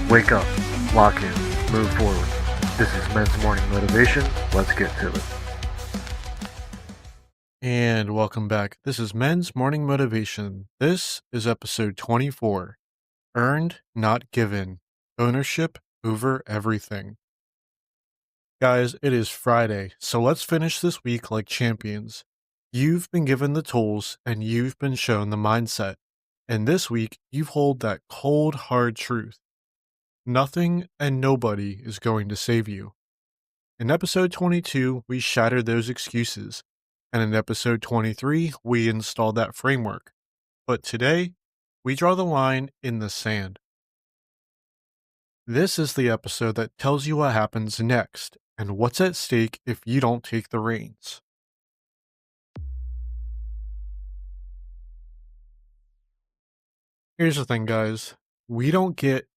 Wake up, lock in, move forward. This is Men's Morning Motivation. Let's get to it. And welcome back. This is Men's Morning Motivation. This is episode 24 Earned, Not Given. Ownership over everything. Guys, it is Friday, so let's finish this week like champions. You've been given the tools and you've been shown the mindset. And this week, you've hold that cold, hard truth. Nothing and nobody is going to save you. In episode 22, we shattered those excuses. And in episode 23, we installed that framework. But today, we draw the line in the sand. This is the episode that tells you what happens next and what's at stake if you don't take the reins. Here's the thing, guys. We don't get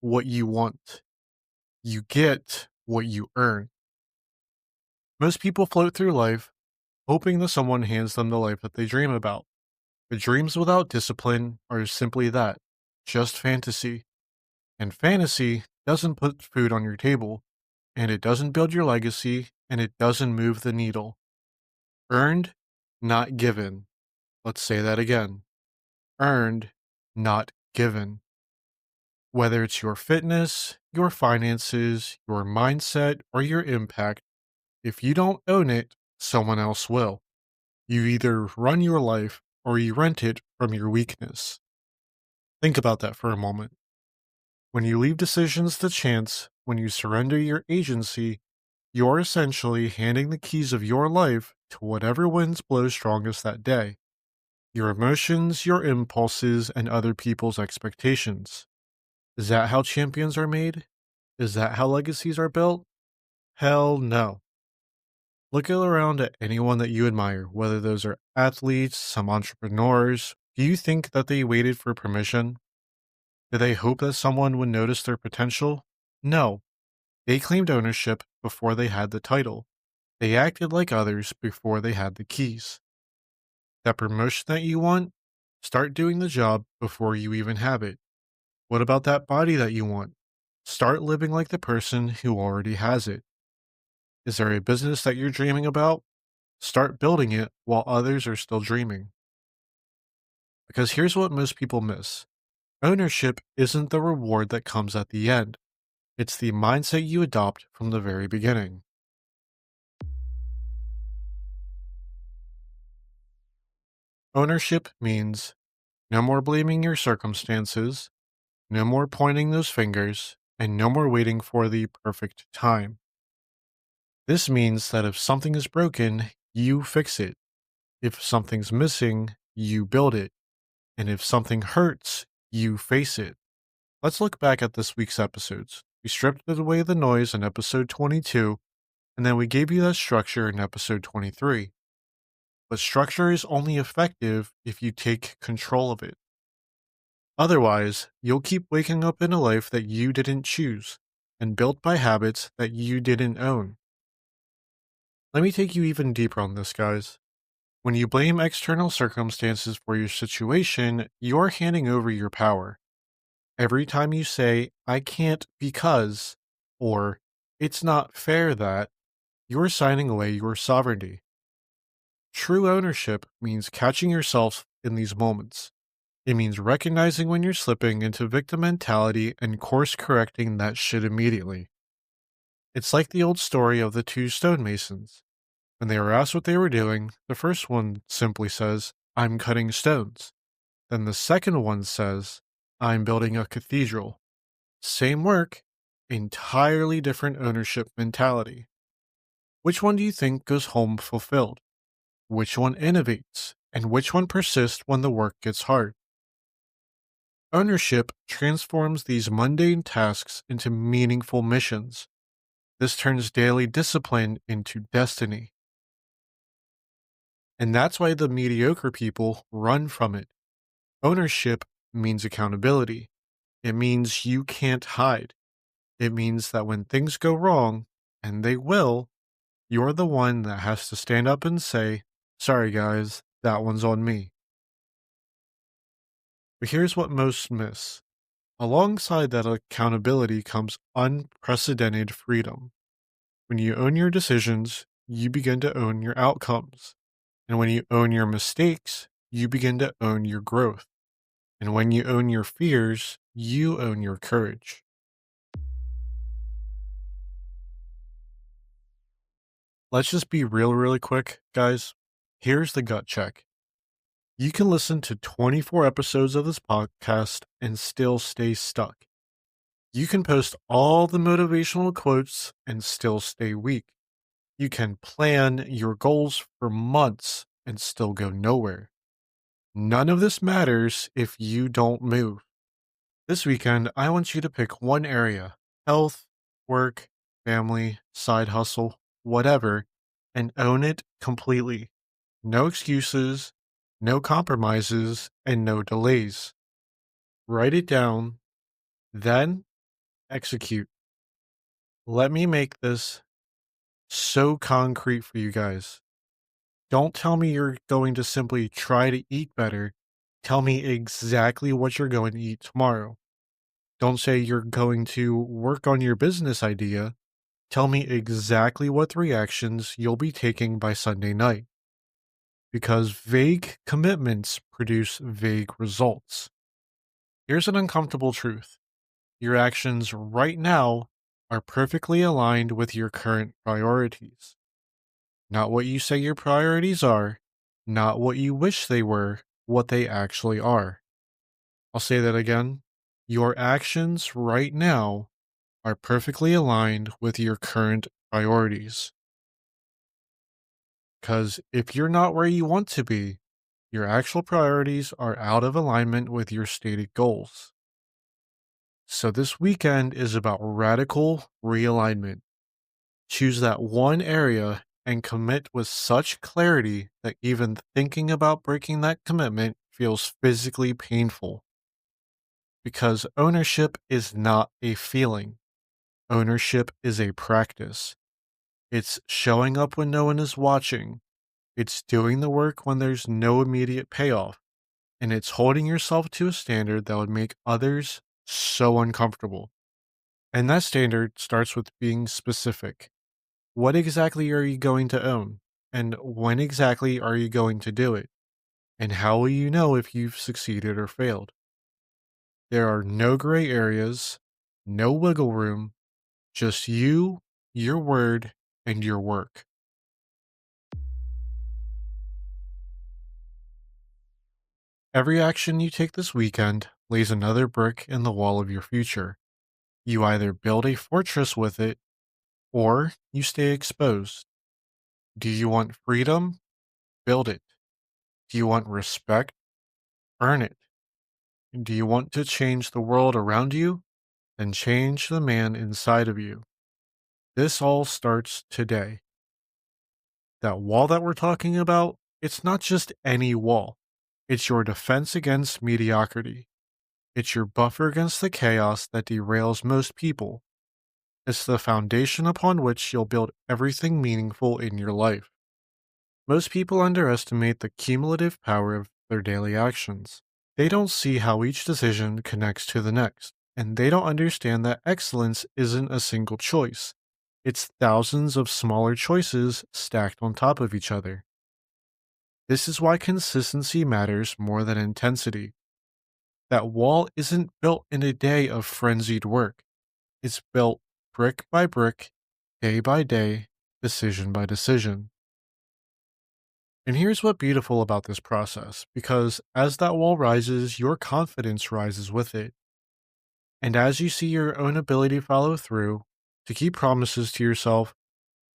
what you want. You get what you earn. Most people float through life hoping that someone hands them the life that they dream about. But dreams without discipline are simply that, just fantasy. And fantasy doesn't put food on your table, and it doesn't build your legacy, and it doesn't move the needle. Earned, not given. Let's say that again. Earned, not given. Whether it's your fitness, your finances, your mindset, or your impact, if you don't own it, someone else will. You either run your life or you rent it from your weakness. Think about that for a moment. When you leave decisions to chance, when you surrender your agency, you're essentially handing the keys of your life to whatever winds blow strongest that day. Your emotions, your impulses, and other people's expectations. Is that how champions are made? Is that how legacies are built? Hell no. Look around at anyone that you admire, whether those are athletes, some entrepreneurs. Do you think that they waited for permission? Did they hope that someone would notice their potential? No. They claimed ownership before they had the title. They acted like others before they had the keys. That promotion that you want? Start doing the job before you even have it. What about that body that you want? Start living like the person who already has it. Is there a business that you're dreaming about? Start building it while others are still dreaming. Because here's what most people miss. Ownership isn't the reward that comes at the end. It's the mindset you adopt from the very beginning. Ownership means no more blaming your circumstances, no more pointing those fingers, and no more waiting for the perfect time. This means that if something is broken, you fix it. If something's missing, you build it. And if something hurts, you face it. Let's look back at this week's episodes. We stripped away the noise in episode 22, and then we gave you that structure in episode 23. But structure is only effective if you take control of it. Otherwise, you'll keep waking up in a life that you didn't choose and built by habits that you didn't own. Let me take you even deeper on this, guys. When you blame external circumstances for your situation, you're handing over your power. Every time you say, I can't because, or it's not fair that, you're signing away your sovereignty. True ownership means catching yourself in these moments. It means recognizing when you're slipping into victim mentality and course correcting that shit immediately. It's like the old story of the two stonemasons. When they were asked what they were doing, the first one simply says, I'm cutting stones. Then the second one says, I'm building a cathedral. Same work, entirely different ownership mentality. Which one do you think goes home fulfilled? Which one innovates? And which one persists when the work gets hard? Ownership transforms these mundane tasks into meaningful missions. This turns daily discipline into destiny. And that's why the mediocre people run from it. Ownership means accountability. It means you can't hide. It means that when things go wrong, and they will, you're the one that has to stand up and say, sorry guys, that one's on me. But here's what most miss. Alongside that accountability comes unprecedented freedom. When you own your decisions, you begin to own your outcomes. And when you own your mistakes, you begin to own your growth. And when you own your fears, you own your courage. Let's just be real, really quick, guys. Here's the gut check. You can listen to 24 episodes of this podcast and still stay stuck. You can post all the motivational quotes and still stay weak. You can plan your goals for months and still go nowhere. None of this matters if you don't move. This weekend, I want you to pick one area: health, work, family, side hustle, whatever, and own it completely. No excuses, no compromises, and no delays. Write it down, then execute. Let me make this so concrete for you guys. Don't tell me you're going to simply try to eat better. Tell me exactly what you're going to eat tomorrow. Don't say you're going to work on your business idea. Tell me exactly what 3 actions you'll be taking by Sunday night. Because vague commitments produce vague results. Here's an uncomfortable truth: your actions right now are perfectly aligned with your current priorities. Not what you say your priorities are, not what you wish they were, what they actually are. I'll say that again. Your actions right now are perfectly aligned with your current priorities. Because if you're not where you want to be, your actual priorities are out of alignment with your stated goals. So this weekend is about radical realignment. Choose that one area and commit with such clarity that even thinking about breaking that commitment feels physically painful. Because ownership is not a feeling, ownership is a practice. It's showing up when no one is watching, it's doing the work when there's no immediate payoff, and it's holding yourself to a standard that would make others so uncomfortable. And that standard starts with being specific. What exactly are you going to own? And when exactly are you going to do it? And how will you know if you've succeeded or failed? There are no gray areas, no wiggle room, just you, your word, and your work. Every action you take this weekend lays another brick in the wall of your future. You either build a fortress with it or you stay exposed. Do you want freedom? Build it. Do you want respect? Earn it. Do you want to change the world around you? Then change the man inside of you. This all starts today. That wall that we're talking about, it's not just any wall. It's your defense against mediocrity. It's your buffer against the chaos that derails most people. It's the foundation upon which you'll build everything meaningful in your life. Most people underestimate the cumulative power of their daily actions. They don't see how each decision connects to the next, and they don't understand that excellence isn't a single choice. It's thousands of smaller choices stacked on top of each other. This is why consistency matters more than intensity. That wall isn't built in a day of frenzied work. It's built brick by brick, day by day, decision by decision. And here's what's beautiful about this process, because as that wall rises, your confidence rises with it. And as you see your own ability follow through, to keep promises to yourself,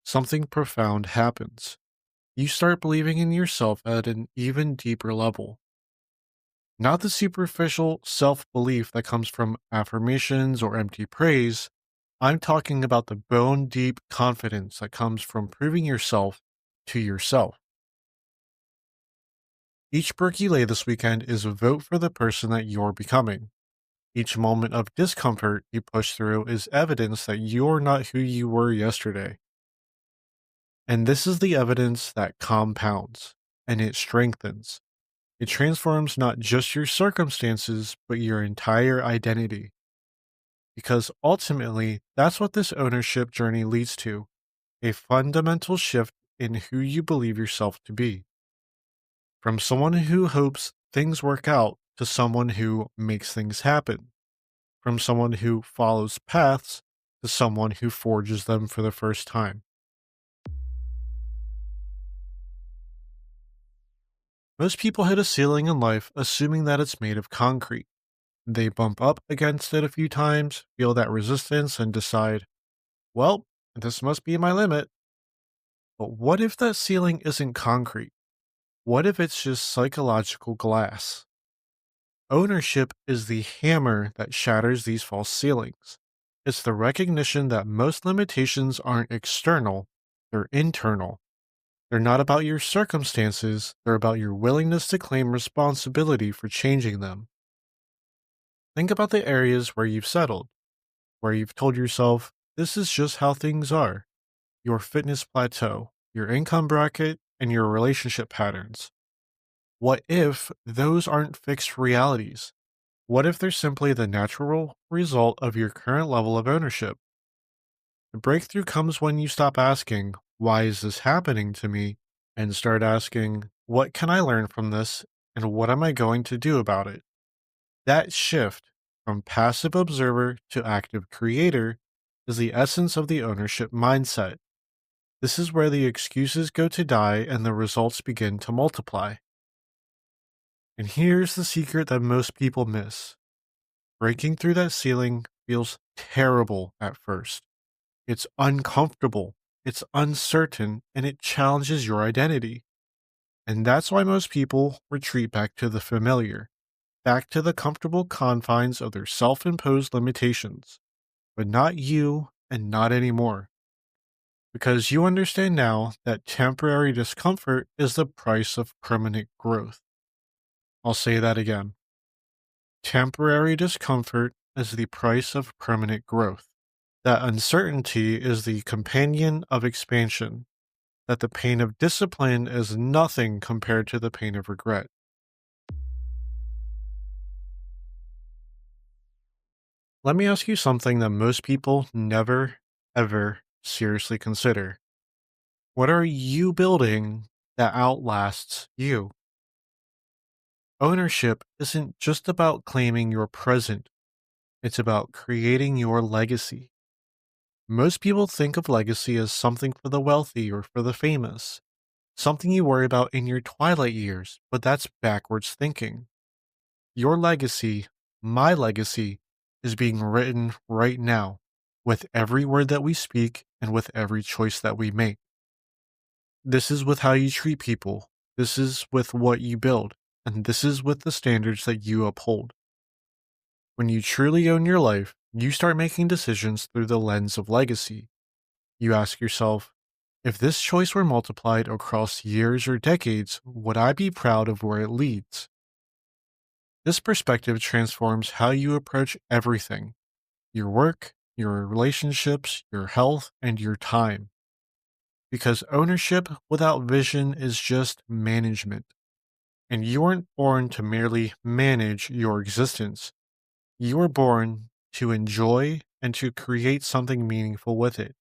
something profound happens. You start believing in yourself at an even deeper level. Not the superficial self belief that comes from affirmations or empty praise. I'm talking about the bone deep confidence that comes from proving yourself to yourself. Each brick you lay this weekend is a vote for the person that you're becoming. Each moment of discomfort you push through is evidence that you're not who you were yesterday. And this is the evidence that compounds and it strengthens. It transforms not just your circumstances, but your entire identity. because ultimately, that's what this ownership journey leads to: a fundamental shift in who you believe yourself to be. From someone who hopes things work out to someone who makes things happen. From someone who follows paths to someone who forges them for the first time. Most people hit a ceiling in life assuming that it's made of concrete. They bump up against it a few times, feel that resistance, and decide, well, this must be my limit. But what if that ceiling isn't concrete? What if it's just psychological glass? Ownership is the hammer that shatters these false ceilings. It's the recognition that most limitations aren't external, they're internal. They're not about your circumstances, they're about your willingness to claim responsibility for changing them. Think about the areas where you've settled, where you've told yourself, this is just how things are: your fitness plateau, your income bracket, and your relationship patterns. What if those aren't fixed realities? What if they're simply the natural result of your current level of ownership? The breakthrough comes when you stop asking, why is this happening to me? And start asking, what can I learn from this? And what am I going to do about it? That shift from passive observer to active creator is the essence of the ownership mindset. This is where the excuses go to die and the results begin to multiply. And here's the secret that most people miss: breaking through that ceiling feels terrible at first. It's uncomfortable, it's uncertain, and it challenges your identity. And that's why most people retreat back to the familiar, back to the comfortable confines of their self imposed limitations. But not you, and not anymore. Because you understand now that temporary discomfort is the price of permanent growth. I'll say that again. Temporary discomfort is the price of permanent growth. That uncertainty is the companion of expansion. That the pain of discipline is nothing compared to the pain of regret. Let me ask you something that most people never, ever seriously consider. What are you building that outlasts you? Ownership isn't just about claiming your present, it's about creating your legacy. Most people think of legacy as something for the wealthy or for the famous, something you worry about in your twilight years, but that's backwards thinking. Your legacy, my legacy, is being written right now, with every word that we speak and with every choice that we make. This is with how you treat people, this is with what you build, and this is with the standards that you uphold. When you truly own your life, you start making decisions through the lens of legacy. You ask yourself, if this choice were multiplied across years or decades, would I be proud of where it leads? This perspective transforms how you approach everything: your work, your relationships, your health, and your time. Because ownership without vision is just management. And you weren't born to merely manage your existence. You were born to enjoy and to create something meaningful with it.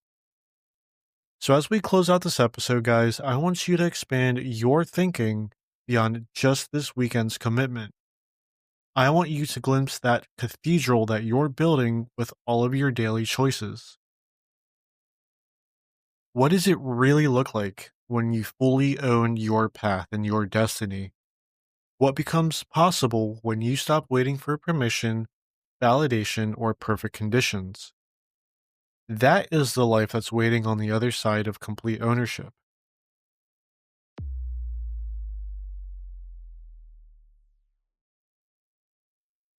So, as we close out this episode, guys, I want you to expand your thinking beyond just this weekend's commitment. I want you to glimpse that cathedral that you're building with all of your daily choices. What does it really look like when you fully own your path and your destiny? What becomes possible when you stop waiting for permission, validation, or perfect conditions? That is the life that's waiting on the other side of complete ownership.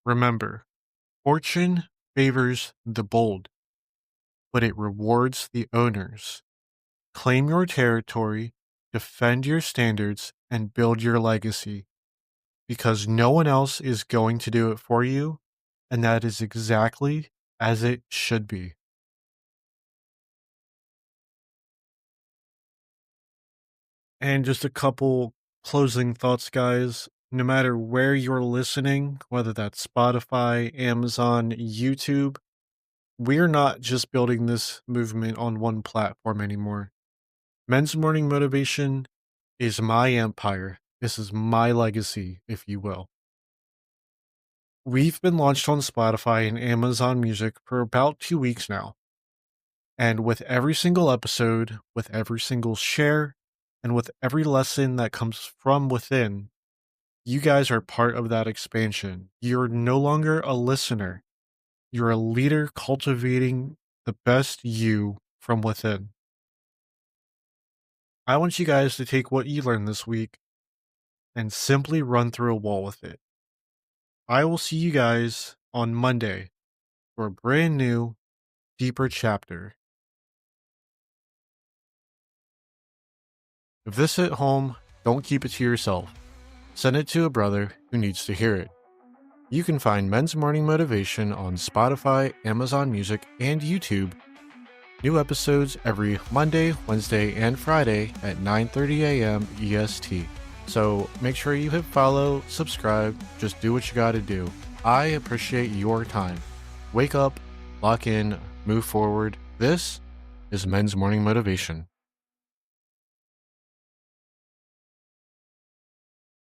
Remember, fortune favors the bold, but it rewards the owners. Claim your territory, defend your standards, and build your legacy, because no one else is going to do it for you, and that is exactly as it should be. And just a couple closing thoughts, guys. No matter where you're listening, whether that's Spotify, Amazon, YouTube, we're not just building this movement on one platform anymore. Men's Morning Motivation is my empire. This is my legacy, if you will. We've been launched on Spotify and Amazon Music for about 2 weeks now. And with every single episode, with every single share, and with every lesson that comes from within, you guys are part of that expansion. You're no longer a listener. You're a leader cultivating the best you from within. I want you guys to take what you learned this week and simply run through a wall with it. I will see you guys on Monday for a brand new, deeper chapter. If this hit home, don't keep it to yourself. Send it to a brother who needs to hear it. You can find Men's Morning Motivation on Spotify, Amazon Music, and YouTube. New episodes every Monday, Wednesday, and Friday at 9:30 a.m. EST. So make sure you hit follow, subscribe, just do what you gotta do. I appreciate your time. Wake up, lock in, move forward. This is Men's Morning Motivation.